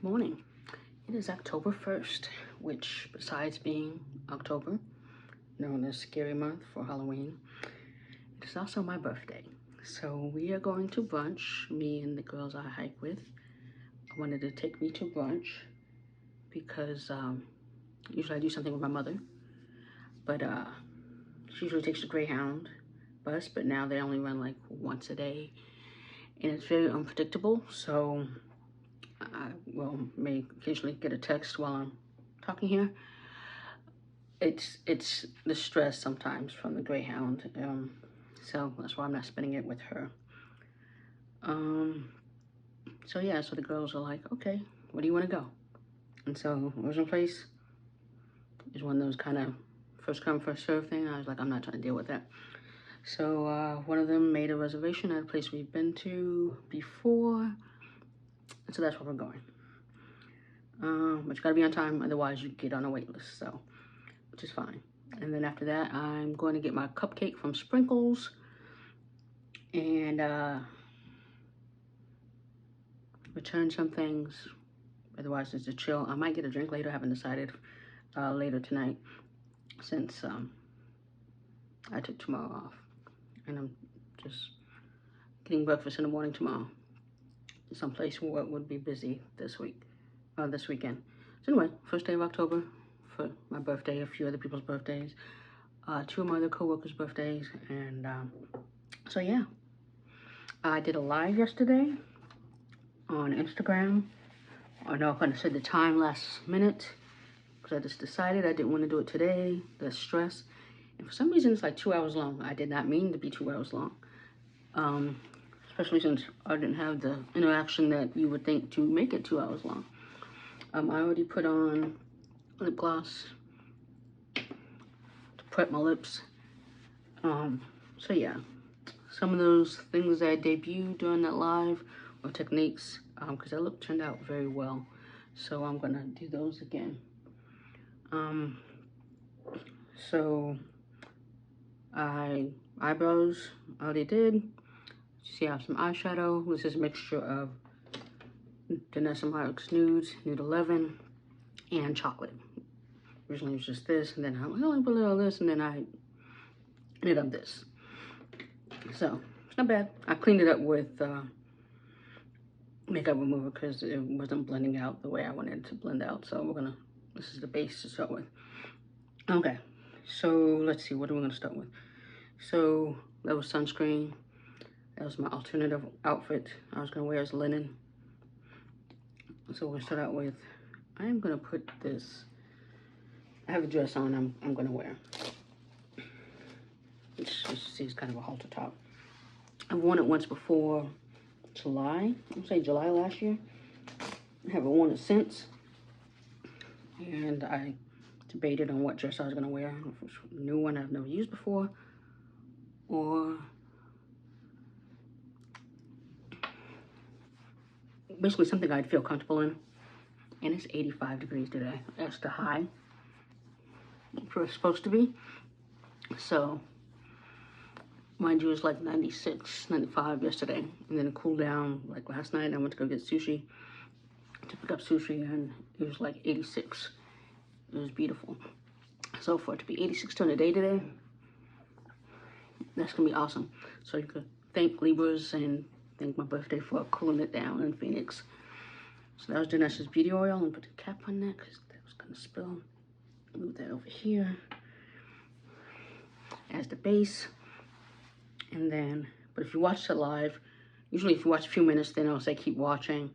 morning. It is October 1st, which besides being October, known as Scary Month for Halloween, it is also my birthday. So we are going to brunch, me and the girls I hike with. I wanted to take me to brunch because usually I do something with my mother, but she usually takes the Greyhound bus, but now they only run like once a day, and it's very unpredictable, so I may occasionally get a text while I'm talking here. It's the stress sometimes from the Greyhound, so that's why I'm not spending it with her. So yeah, so the girls are like, okay, where do you want to go? And so original place is one of those kind of first come first serve thing. I was like, I'm not trying to deal with that. So one of them made a reservation at a place we've been to before, so that's where we're going. But you gotta be on time, otherwise you get on a wait list, so, which is fine. And then after that, I'm going to get my cupcake from Sprinkles, and return some things. Otherwise, it's a chill. I might get a drink later. I haven't decided. Later tonight, since I took tomorrow off, and I'm just getting breakfast in the morning tomorrow. Someplace where it would be busy this weekend. So anyway, first day of October for my birthday, a few other people's birthdays, two of my other co-workers' birthdays, and so yeah. I did a live yesterday on Instagram. I know I kind of said the time last minute because I just decided I didn't want to do it today, the stress. And for some reason, it's like 2 hours long. I did not mean to be 2 hours long. Especially since I didn't have the interaction that you would think to make it 2 hours long. I already put on lip gloss to prep my lips. So yeah, some of those things that I debuted during that live or techniques, because that look turned out very well. So I'm gonna do those again. So eyebrows I already did. See, I have some eyeshadow. This is a mixture of Danessa Myricks Nude 11, and chocolate. Originally it was just this, and then I went, oh, I put a little of this, and then I ended up this. So, it's not bad. I cleaned it up with makeup remover because it wasn't blending out the way I wanted it to blend out. So this is the base to start with. Okay, so let's see, what are we gonna start with? So, that was sunscreen. That was my alternative outfit I was gonna wear as linen. So we'll start out with, I am gonna put this, I have a dress on I'm gonna wear. Which you see is kind of a halter top. I've worn it once before, July, I'd say July last year. I haven't worn it since. And I debated on what dress I was gonna wear. If it was a new one I've never used before, or basically something I'd feel comfortable in. And it's 85 degrees today. That's the high for it's supposed to be. So, mind you, it was like 96, 95 yesterday. And then it cooled down like last night. I went to go get sushi, to pick up sushi, and it was like 86. It was beautiful. So for it to be 86 during the day today, that's gonna be awesome. So you could thank Libras and thank my birthday for cooling it down in Phoenix. So that was Danessa's beauty oil, and put the cap on that because that was gonna spill. Move that over here as the base. And then, but if you watch it live, usually if you watch a few minutes, then I'll say keep watching.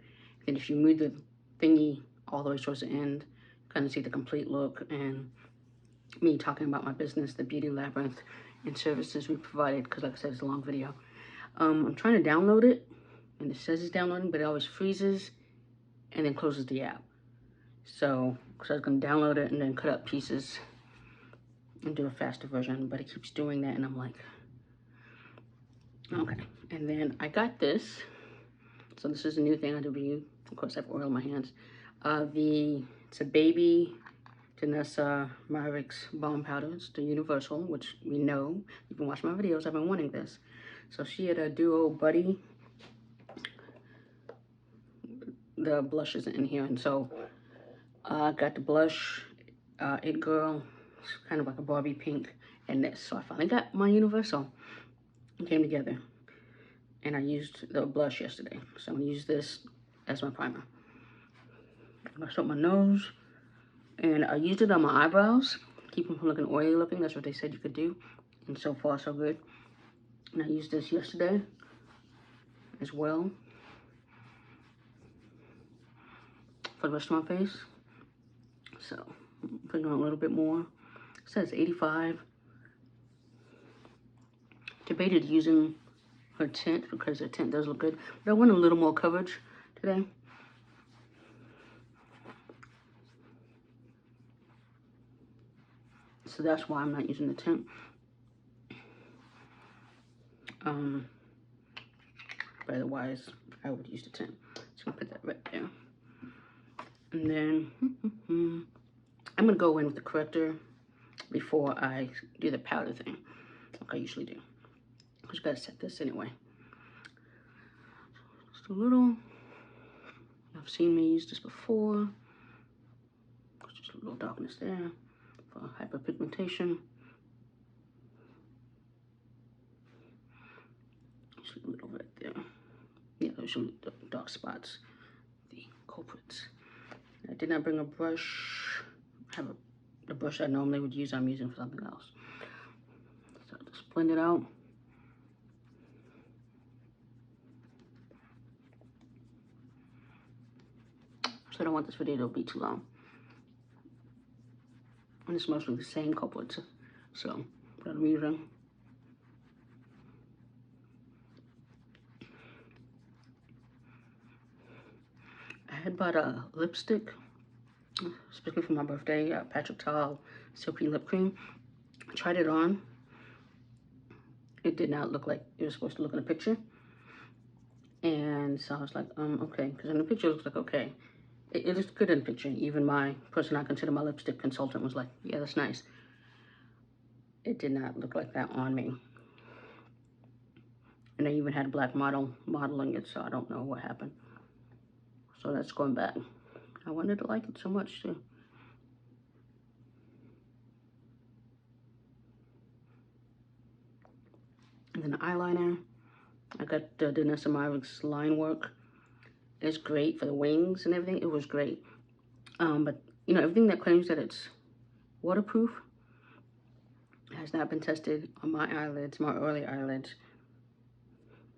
Then if you move the thingy all the way towards the end, kind of see the complete look and me talking about my business, the Beauty Labyrinth, and services we provided, because like I said, it's a long video. I'm trying to download it, and it says it's downloading, but it always freezes and then closes the app. So, because I was going to download it and then cut up pieces and do a faster version, but it keeps doing that, and I'm like, okay. And then I got this. So this is a new thing I do. Of course, I have oil in my hands. It's a baby Danessa Myricks Balm powder. It's the universal, which we know. You've been watching my videos. I've been wanting this. So she had a duo buddy the blushes in here. And so I got the blush, It Girl. It's kind of like a Barbie pink. And this. So I finally got my universal. It came together. And I used the blush yesterday. So I'm going to use this as my primer. I'm going to start my nose. And I used it on my eyebrows. Keep them from looking oily looking. That's what they said you could do. And so far, so good. And I used this yesterday as well for the rest of my face. So I'm putting on a little bit more. It says 85. Debated using her tint because her tint does look good, but I want a little more coverage today. So that's why I'm not using the tint. But otherwise, I would use the tint. So I'm gonna put that right there. And then I'm gonna go in with the corrector before I do the powder thing, like I usually do. I just gotta set this anyway. Just a little. You've seen me use this before. Just a little darkness there for hyperpigmentation. Just a little right there. Yeah, those are the dark spots, the culprits. I did not bring a brush. I have the brush I normally would use, I'm using for something else. So just blend it out. So I don't want this video to be too long. And it's mostly the same culprits. So what I'm using. I had bought a lipstick, especially for my birthday, Patrick Tall Silky Lip Cream. I tried it on. It did not look like it was supposed to look in the picture. And so I was like, okay, because in the picture it looks like okay. It looks good in the picture. Even my person I consider my lipstick consultant was like, yeah, that's nice. It did not look like that on me. And I even had a black model modeling it, so I don't know what happened. So that's going back. I wanted to like it so much too. And then the eyeliner. I got the Danessa Myricks line work. It's great for the wings and everything. It was great. But you know, everything that claims that it's waterproof has not been tested on my eyelids, my early eyelids,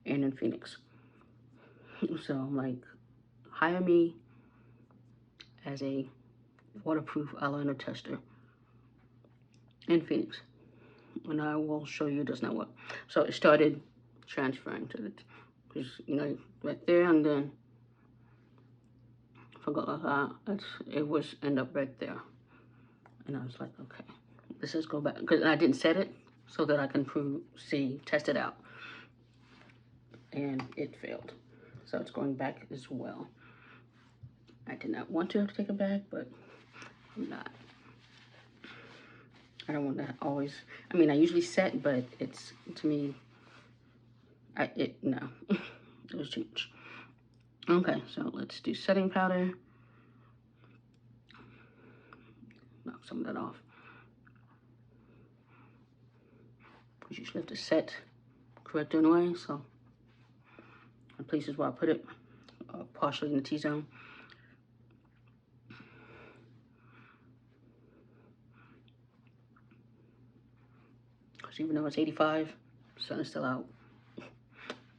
and in Phoenix. So I'm like, hire me as a waterproof eyeliner tester in Phoenix, and I will show you it does not work. So it started transferring to it, because you know, right there, and then forgot it was end up right there, and I was like, okay, let's just go back, because I didn't set it so that I can test it out, and it failed. So it's going back as well. I did not want to have to take it back, but I'm not. I don't want to always, I mean, I usually set, but it's, to me, no, it was too much. Okay, so let's do setting powder. Knock some of that off. Because you usually have to set corrector in a way, so the places where I put it, partially in the T-zone. Because even though it's 85, the sun is still out.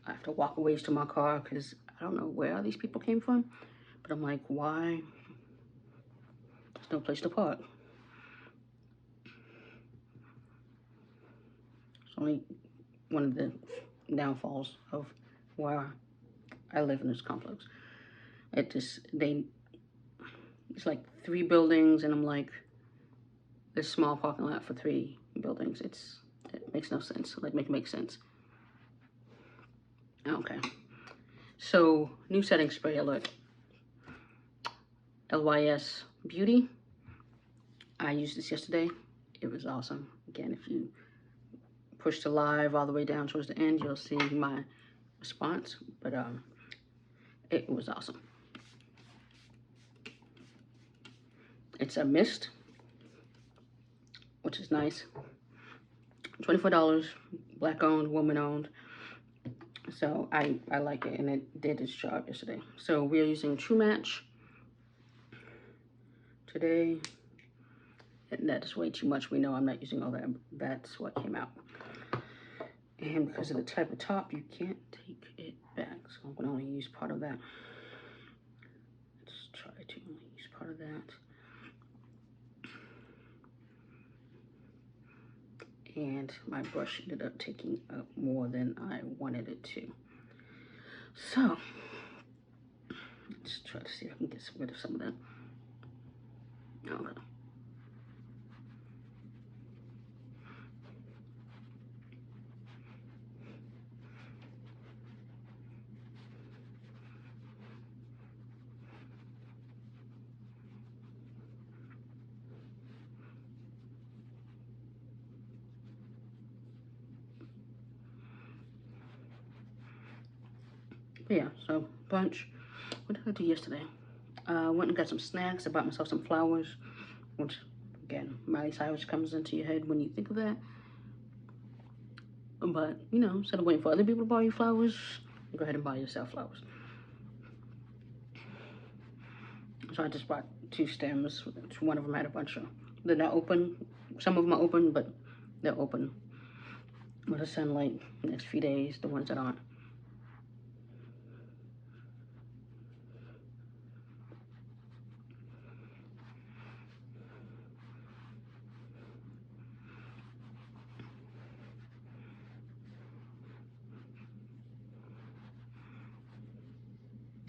I have to walk a ways to my car because I don't know where these people came from, but I'm like, why? There's no place to park. It's only one of the downfalls of where I live in this complex. It's like 3 buildings, and I'm like, this small parking lot for 3 buildings. It makes no sense. Like, make sense. Okay. So, new setting spray alert. LYS Beauty. I used this yesterday. It was awesome. Again, if you push the live all the way down towards the end, you'll see my response. But it was awesome. It's a mist, which is nice. $24, black owned, woman owned. So I like it, and it did its job yesterday. So we're using True Match today. And that is way too much. We know I'm not using all that. That's what came out. And because of the type of top, you can't take it back. So I'm going to only use part of that. Let's try to only use part of that. And my brush ended up taking up more than I wanted it to. So, let's try to see if I can get rid of some of that. Okay. But yeah, so brunch. What did I do yesterday? Went and got some snacks. I bought myself some flowers, which, again, Miley Cyrus comes into your head when you think of that. But, you know, instead of waiting for other people to buy you flowers, go ahead and buy yourself flowers. So I just bought 2 stems. One of them had a bunch of, they're not open. Some of them are open, but they're open with the sunlight the next few days, the ones that aren't.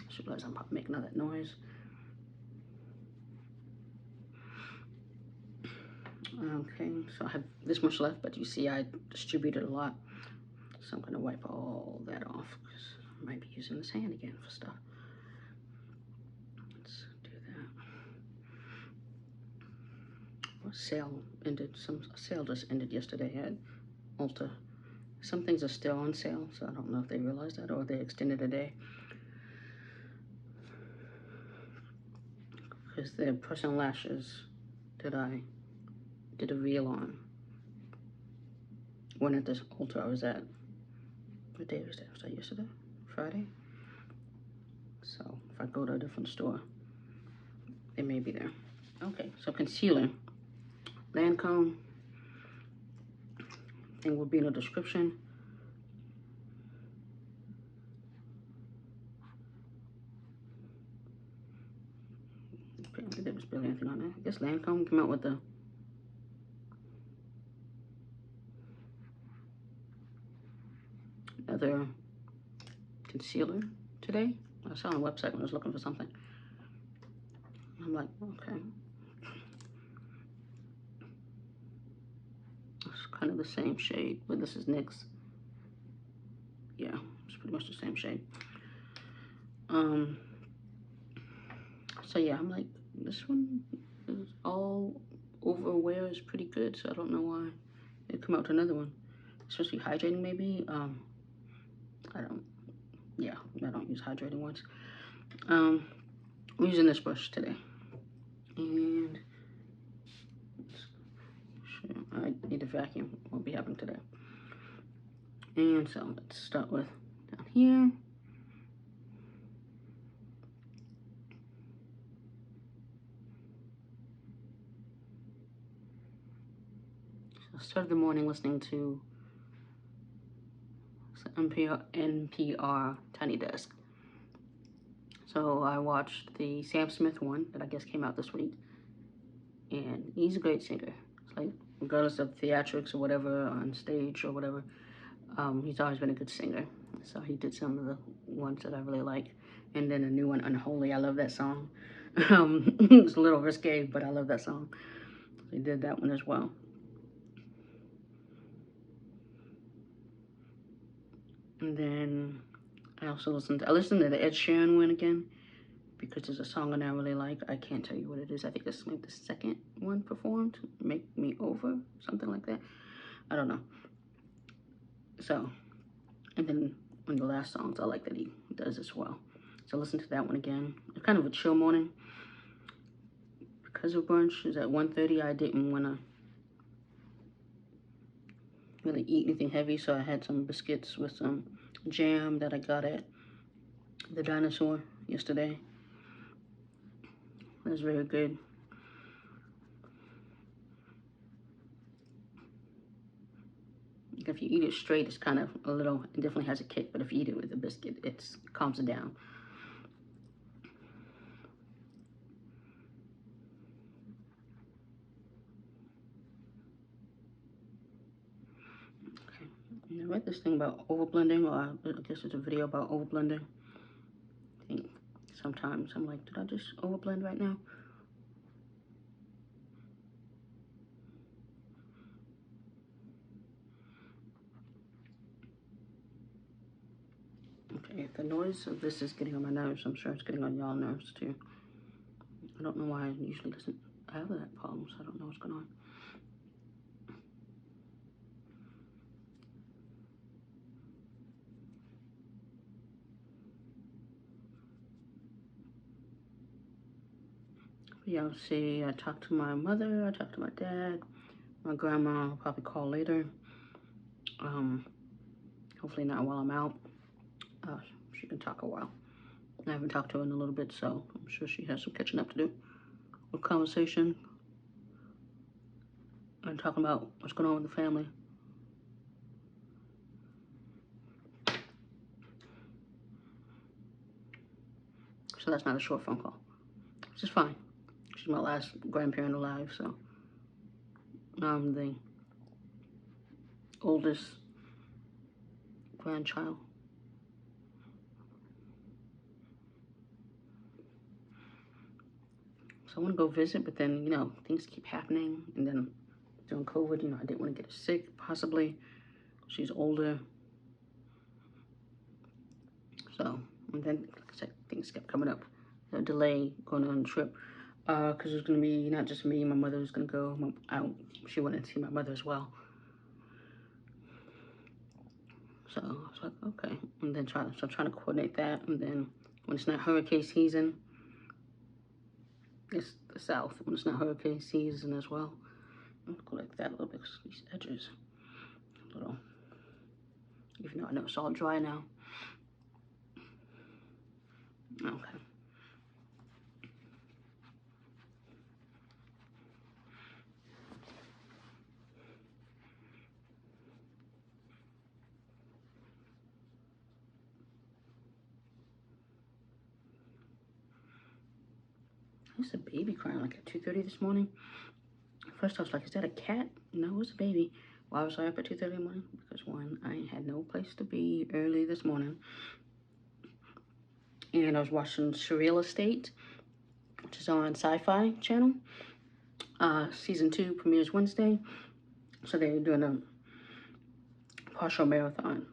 Just realize I'm making all that noise. Okay, so I have this much left, but you see I distributed a lot. So I'm going to wipe all that off because I might be using this hand again for stuff. Let's do that. Well, sale ended. A sale just ended yesterday at Ulta. Some things are still on sale, so I don't know if they realized that or they extended a day. Because the personal lashes that I did a reel on went at this Ulta I was at. What day was that? Was that yesterday? Friday? So if I go to a different store, they may be there. Okay, so concealer. Lancôme. Thing will be in the description. Apparently there was barely anything on there. I guess Lancôme came out with the other concealer today. I saw on the website when I was looking for something. I'm like, okay. It's kind of the same shade, but this is NYX. Yeah, it's pretty much the same shade. So yeah, I'm like, this one is all over wear is pretty good, so I don't know why they come out with another one. Especially hydrating maybe. I don't use hydrating ones. I'm using this brush today. And I need to vacuum. Won't be happening today. And so let's start with down here. So I started the morning listening to NPR Tiny Desk. So I watched the Sam Smith one that I guess came out this week. And he's a great singer. It's like, regardless of theatrics or whatever, on stage or whatever, he's always been a good singer. So he did some of the ones that I really like. And then a new one, Unholy. I love that song. It's a little risque, but I love that song. He did that one as well. And then I also listened to the Ed Sheeran one again, because there's a song I really like. I can't tell you what it is. I think it's maybe the second one performed. Make Me Over, something like that. I don't know. So, and then one of the last songs I like that he does as well. So listen to that one again. It's kind of a chill morning because of brunch is at 1:30. I didn't want to really eat anything heavy, so I had some biscuits with some jam that I got at the dinosaur yesterday. It was very good. If you eat it straight, it's kind of a little, it definitely has a kick, but if you eat it with a biscuit, it calms it down. Okay, and I read this thing about overblending, or I guess it's a video about overblending. I think sometimes I'm like, did I just overblend right now? Okay, if the noise of this is getting on my nerves, I'm sure it's getting on y'all nerves too. I don't know why it usually doesn't have that problem, so I don't know what's going on. Yeah, let's see, I talked to my mother, I talked to my dad, my grandma. I'll probably call later. Hopefully not while I'm out. She can talk a while. I haven't talked to her in a little bit, so I'm sure she has some catching up to do. With conversation and talking about what's going on with the family. So that's not a short phone call, which is fine. She's my last grandparent alive, so I'm the oldest grandchild. So I want to go visit, but then, you know, things keep happening. And then during COVID, you know, I didn't want to get her sick, possibly. She's older. So, and then, like I said, things kept coming up. A delay going on the trip. Because it was going to be not just me, my mother was going to go out. She wanted to see my mother as well. So I was like, okay. And then trying to coordinate that. And then when it's not hurricane season, it's the south. When it's not hurricane season as well. I'll go like that a little bit because these edges a little, even though I know it's all dry now. Okay. There's a baby crying like at 2:30 this morning. First I was like, is that a cat? No, it's a baby. Why was I up at 2:30 in the morning? Because one, I had no place to be early this morning. And I was watching Surreal Estate, which is on Sci-Fi channel. Season 2 premieres Wednesday. So they're doing a partial marathon.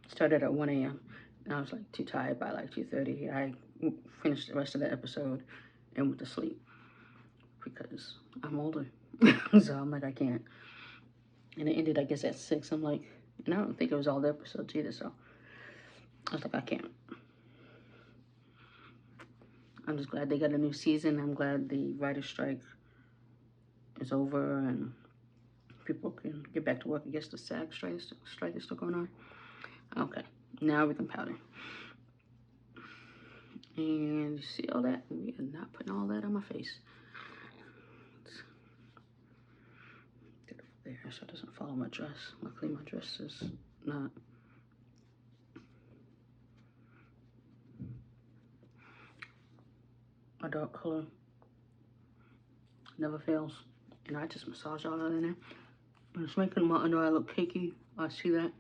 Started at 1 a.m. and I was like too tired by like 2:30. I finished the rest of the episode and went to sleep because I'm older. So I'm like, I can't. And it ended, I guess, at 6. I'm like, and I don't think it was all the episodes either, so I was like, I can't. I'm just glad they got a new season. I'm glad the writer's strike is over and people can get back to work. I guess the SAG strike is still going on. Okay, now we can powder. And you see all that? We are not putting all that on my face. Let's get it over there so it doesn't follow my dress. Luckily my dress is not. A dark color never fails. And I just massage all that in there. And it's making my under eye look cakey. I see that.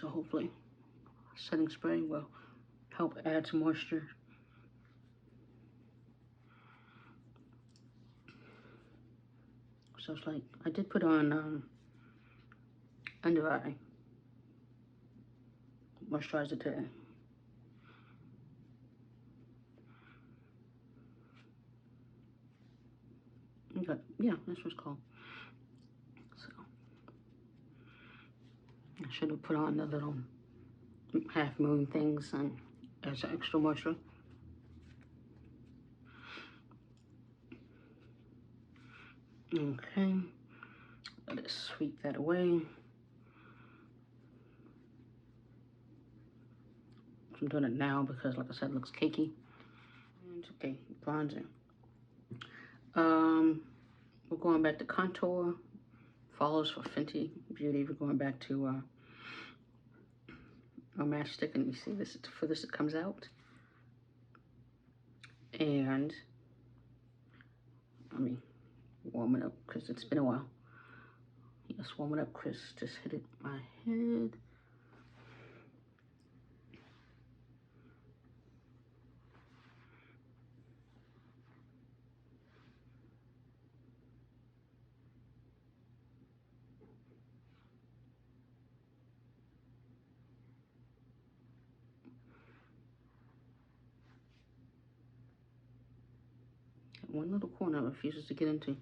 So hopefully setting spray will help add some moisture. So it's like, I did put on under eye moisturizer today. Okay, yeah, that's what it's called. So I should have put on the little half moon things as extra moisture. Okay, let us sweep that away. I'm doing it now because, like I said, it looks cakey. And okay, bronzer. We're going back to contour. Follows for Fenty Beauty. We're going back to our matchstick, and you see this for this it comes out. And let me warm it up because it's been a while. Yes, warm it up, Chris. Just hit it my head. One little corner refuses to get into.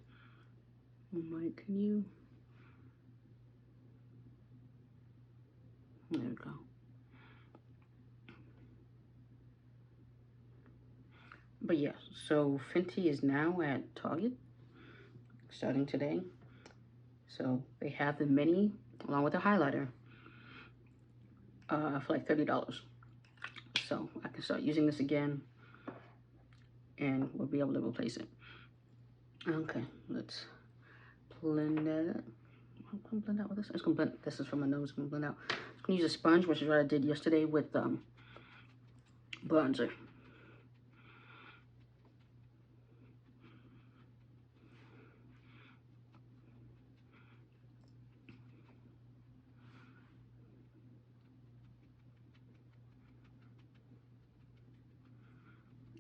I'm like, can you? There we go. But yeah, so Fenty is now at Target, starting today. So they have the mini along with the highlighter for like $30. So I can start using this again and we'll be able to replace it. Okay, let's blend that. I'm gonna blend out with this. I'm just gonna blend. This is from my nose. I'm gonna blend out. I'm gonna use a sponge, which is what I did yesterday with bronzer.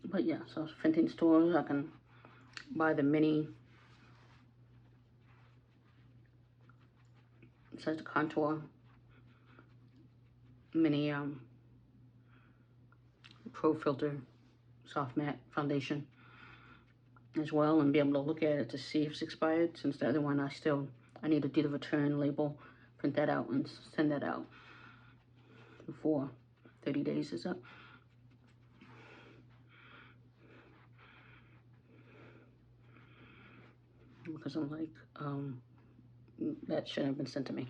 But yeah, so Fenty stores, I can buy the mini. It says the contour mini pro filter soft matte foundation as well, and be able to look at it to see if it's expired, since the other one I need to do the return label, print that out and send that out before 30 days is up. Because I'm like, that shouldn't have been sent to me.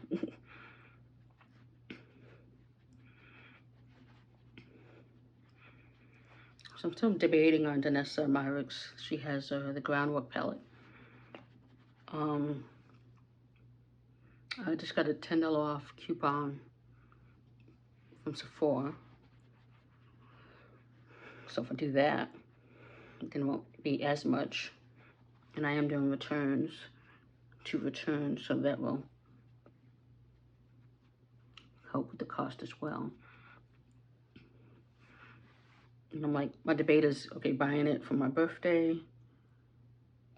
So I'm still debating on Danessa Myricks. She has the Groundwork palette. I just got a $10 off coupon from Sephora. So if I do that, then it won't be as much. And I am doing returns, 2 returns, so that will help with the cost as well. And I'm like, my debate is, okay, buying it for my birthday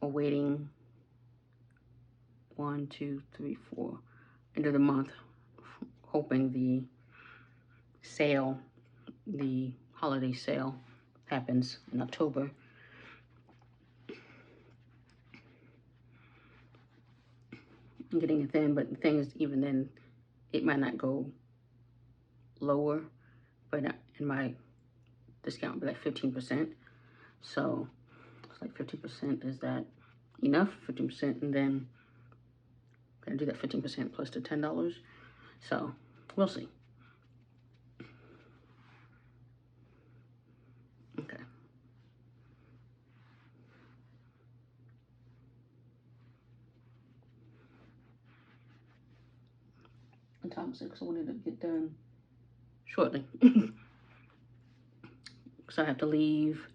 or waiting 1, 2, 3, 4 end of the month, hoping the sale, the holiday sale happens in October. I'm getting it then, but the thing is, even then, it might not go lower, but in my discount would be like 15%. So it's like 50%. Is that enough? 15%, and then I'm gonna do that 15% plus the $10. So we'll see. Okay. The time 6, I wanted to get done shortly. So I have to leave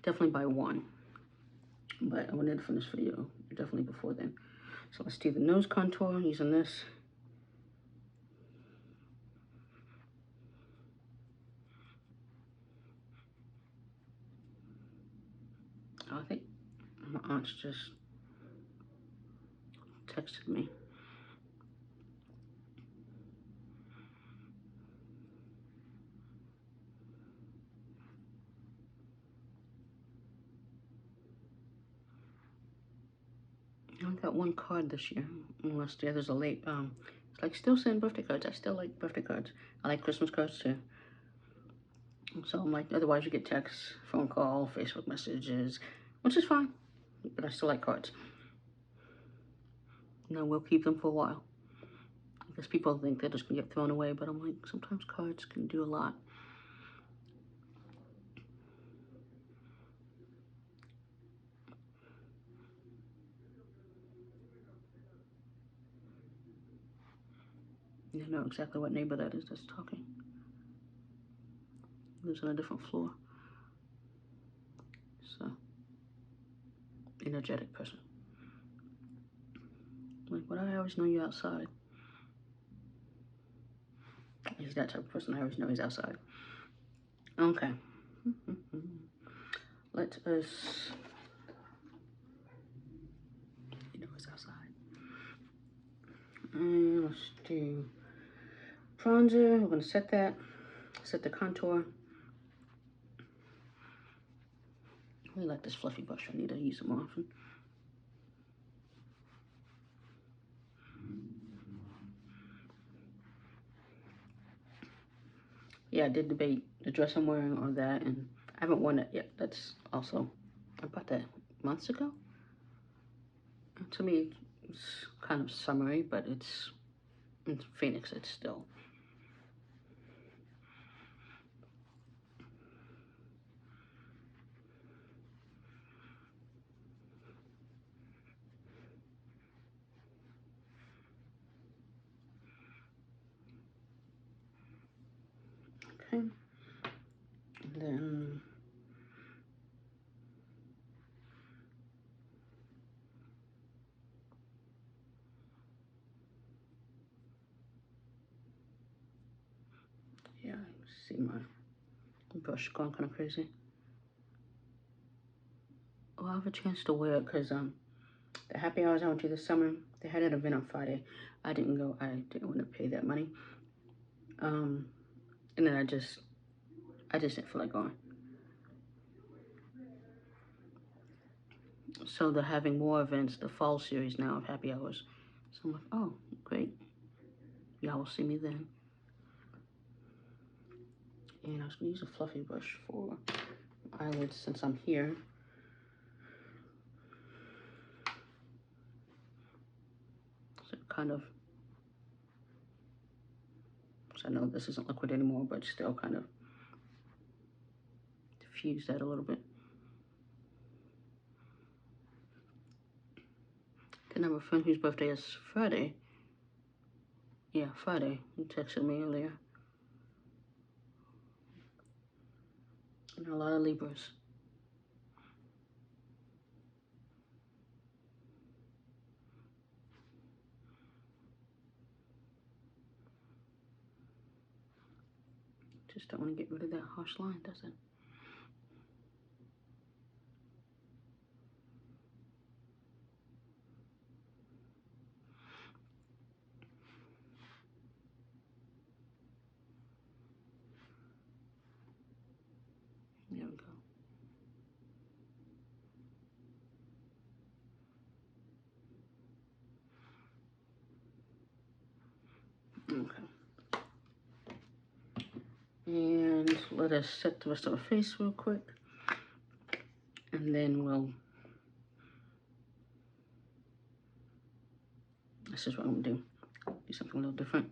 definitely by 1. But I wanted to finish the video definitely before then. So let's do the nose contour using this. I think my aunt's just texted me. I got 1 card this year, unless the others are late. It's like still send birthday cards. I still like birthday cards. I like Christmas cards too. So I'm like, otherwise you get texts, phone call, Facebook messages, which is fine, but I still like cards. You know, we'll keep them for a while. Because people think they're just gonna get thrown away, but I'm like, sometimes cards can do a lot. You know exactly what neighbor that is that's talking. Lives on a different floor. So, energetic person. Like, but I always know you outside. He's that type of person. I always know he's outside. Okay. Let us. You know he's outside. And let's do bronzer. We're gonna set that. Set the contour. I really like this fluffy brush. I need to use it more often. Yeah, I did debate the dress I'm wearing or that, and I haven't worn it yet. That's also, I bought that months ago. And to me, it's kind of summery, but it's Phoenix. It's still. Okay. And then yeah, see my brush going kind of crazy. Oh, I'll have a chance to wear it because the happy hours I went to this summer, they had an event on Friday. I didn't go. I didn't want to pay that money. And then I just didn't feel like going. So they're having more events, the fall series now of happy hours. So I'm like, oh, great. Y'all will see me then. And I was gonna use a fluffy brush for eyelids since I'm here. So kind of, so I know this isn't liquid anymore, but still kind of diffuse that a little bit. Then I have a friend whose birthday is Friday. Yeah, Friday. He texted me earlier. And a lot of Libras. Just don't want to get rid of that harsh line, does it? There we go. Okay. And let us set the rest of the face real quick. And then we'll, this is what I'm gonna do. Do something a little different.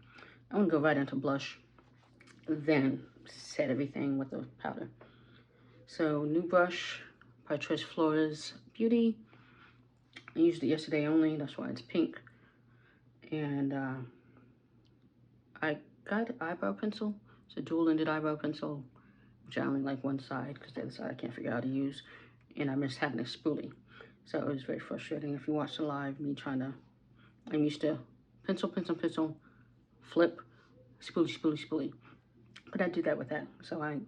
I'm gonna go right into blush, then set everything with the powder. So new brush by Trish Flores Beauty. I used it yesterday only, that's why it's pink. And I got eyebrow pencil. It's a dual-ended eyebrow pencil, which I only like one side because the other side I can't figure out how to use. And I missed having a spoolie. So it was very frustrating. If you watch the live, me trying to, I'm used to pencil, flip, spoolie. But I do that with that. So I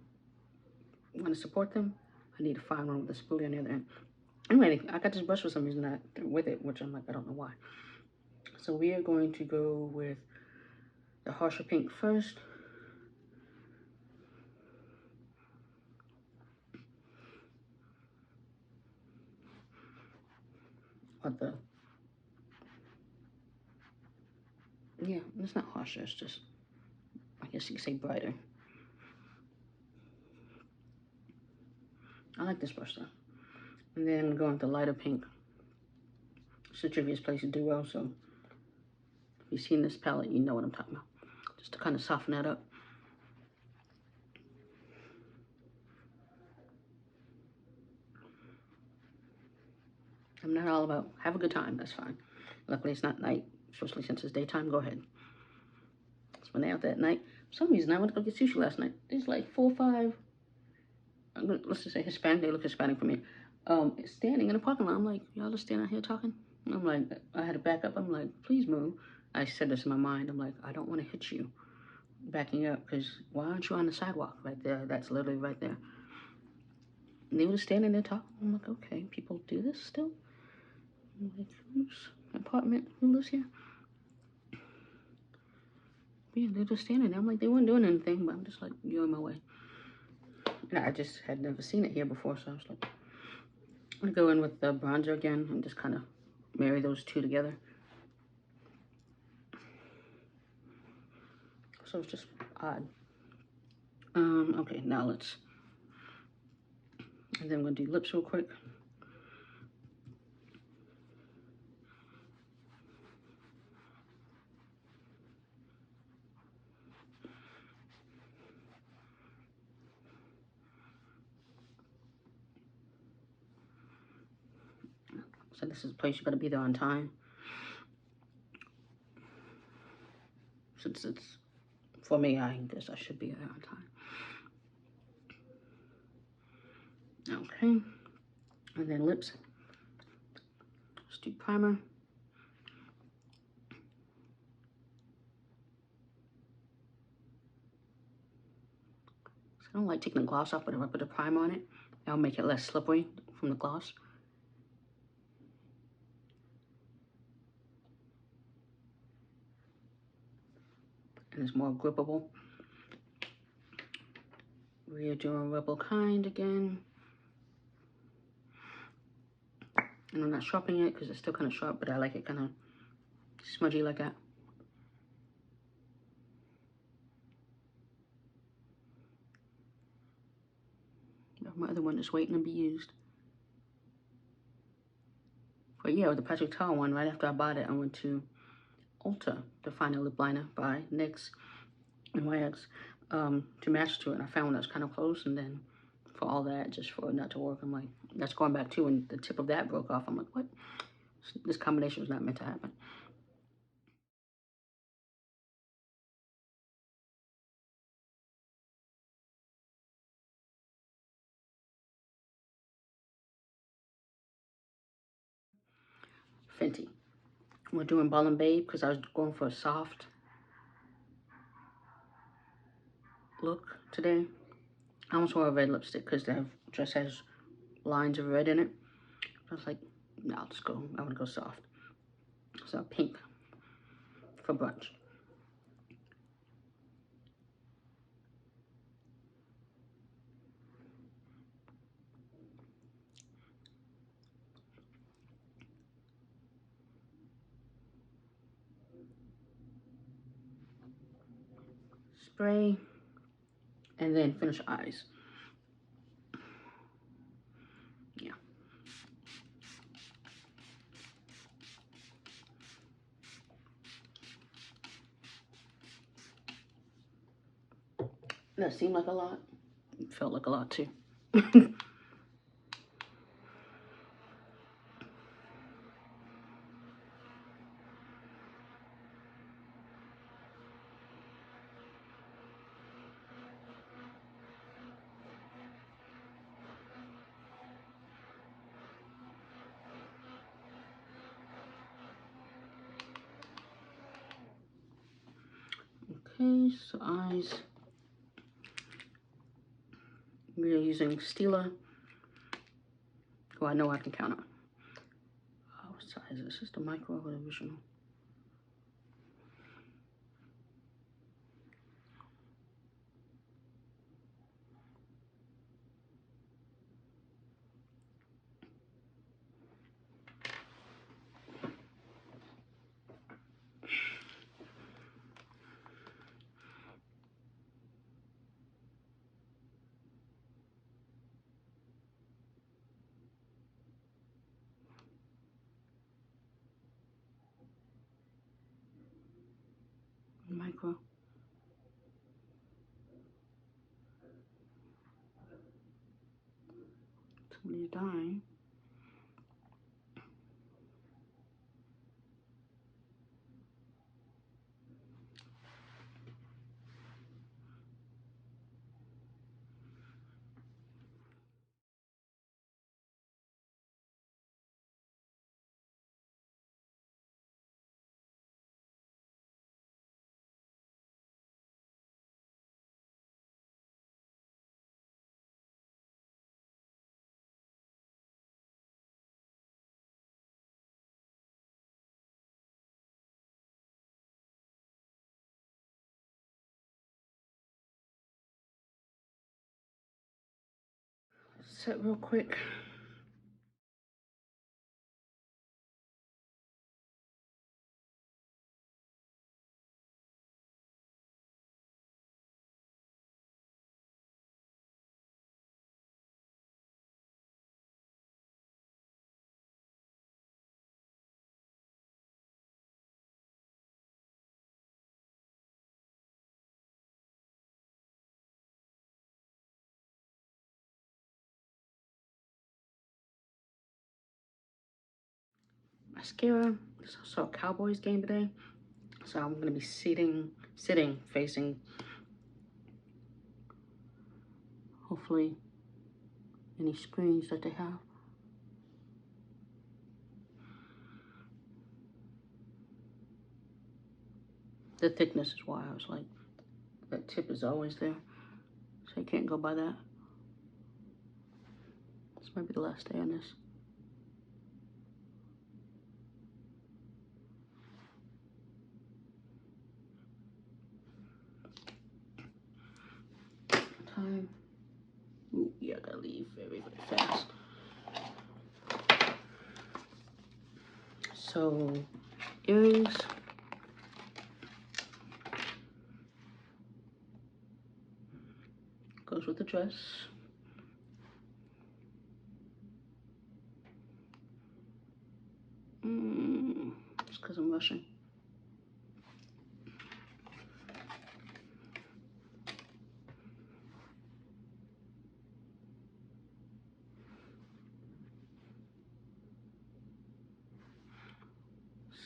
want to support them. I need to find one with a spoolie on the other end. Anyway, I got this brush for some reason that with it, which I'm like, I don't know why. So we are going to go with the harsher pink first. Or the, yeah, it's not harsher, it's just, I guess you could say brighter. I like this brush though. And then going with the lighter pink. It's the Juvia's Place Duo, so you've seen this palette, you know what I'm talking about. Just to kind of soften that up. I'm not all about have a good time, that's fine. Luckily it's not night, especially since it's daytime, go ahead. It's when they're out that night. For some reason, I went to go get sushi last night. There's like 4 or 5, let's just say Hispanic, they look Hispanic for me, standing in the parking lot. I'm like, y'all just standing out here talking? I'm like, I had to back up. I'm like, please move. I said this in my mind. I'm like, I don't want to hit you. Backing up, because why aren't you on the sidewalk right there? That's literally right there. And they were just standing there talking. I'm like, okay, people do this still? I'm like, whose apartment? Who lives here? Yeah, they're just standing there. I'm like, they weren't doing anything, but I'm just like, you're in my way. And I just had never seen it here before, so I was like, I'm gonna go in with the bronzer again and just kind of marry those two together. So it's just odd. Okay, now let's, and then I'm gonna do lips real quick. So this is a place you gotta be there on time. Since it's, for me, I guess I should be there on time. Okay, and then lips. Let's do primer. So I don't like taking the gloss off, but if I put a primer on it, that'll make it less slippery from the gloss. And it's more grippable. We're doing Rebel Kind again. And I'm not sharpening it because it's still kind of sharp, but I like it kind of smudgy like that. My other one is waiting to be used. But yeah, with the Patrick Ta one, right after I bought it, I went to Ulta to find a lip liner by NYX and YX to match to it. And I found one that's kind of close, and then for all that, just for it not to work, I'm like, that's going back too, and the tip of that broke off. I'm like, what? This combination was not meant to happen. Fenty. We're doing Balm Babe because I was going for a soft look today. I almost wore a red lipstick because the dress has lines of red in it. I was like, no, I'll just go, I want to go soft. So pink for brunch. Spray, and then finish eyes. Yeah. That seemed like a lot. It felt like a lot too. Okay, so eyes. We're using Stila, who I know I can count on. Oh, what size is this? Is this the micro or the original? micro. Somebody's dying. Set real quick. Mascara. There's also a Cowboys game today, so I'm gonna be sitting, facing, hopefully, any screens that they have. The thickness is why I was like, that tip is always there, so you can't go by that. This might be the last day on this. Time. Ooh, yeah, I gotta leave very, very fast. So, earrings. Goes with the dress. Just because I'm rushing.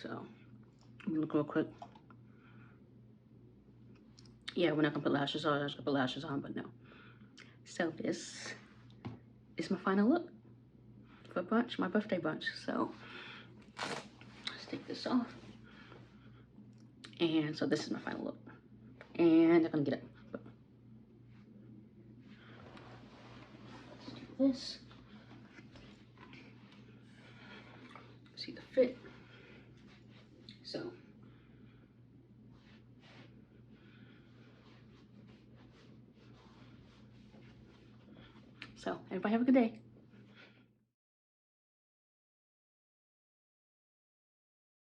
So, I'm gonna look real quick. Yeah, we're not gonna put lashes on. I was gonna put lashes on, but no. So this is my final look for brunch, my birthday brunch. So let's take this off. And so this is my final look. And I'm gonna get up. Let's do this. See the fit. So everybody have a good day.